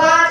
5